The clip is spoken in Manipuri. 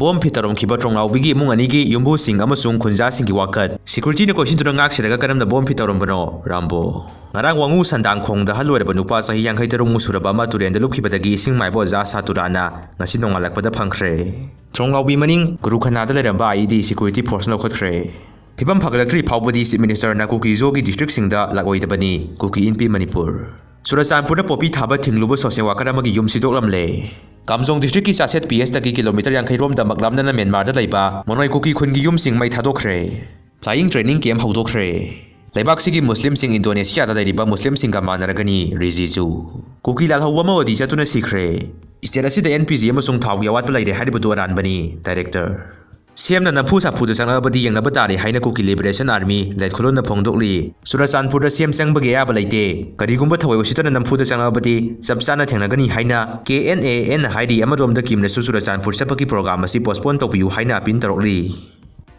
bom fitarom khiba tronglawbigi imung anigi yumbu sing amasung khunja singgi wakat security ne question tuna ngak sidaga karamna bom fitarom bano rambo ngarang wangu sandang khongda halwara banupa sahi yang khaitarum musuraba ma turenda lupkhibadagi sing maibo za saturana ngasi nongalakpada phangkhre tronglawbi maning guru khanada leramba ID security force no khotre Pibam Pagalakri Paubadi Chief Minister na Kuki Zogi District Singda Lagoidabani, Kuki Inpi Manipur. Surachanpur Popi Thaba Thinglubu Soseng Wakaramagi Yum Sidoklamle. Kamjong District ki Sachet PS taki kilometer yang Kairom da Maglamna na Myanmar da Laiba, Monoi Kuki Khungi Yum Sing Mai Thadokre. Flying training camp Haudokre. Laibak Sigi Muslim Sing Indonesia da Laiba Muslim Sing Manaragani Riziju. Kuki Lalhawama Odisha Tuna Sikre. Istiarasi da NPG amasung Thawgi Awat Palaide Haributu Aranbani, Director. CM na Napu Sapudu Sanabadi yang Nabatari Haina Kuki Liberation Army, Let Kolona Pongdokli, Surachanpur CM Sangbagaya Balate, Karigumba Tawashita Nampu Sanabati, Sabsana Tanagani Haina, KNAN Haidi Amadom the Kim Surachanpur Sapaki program, si postpone to you Haina Pintaroli.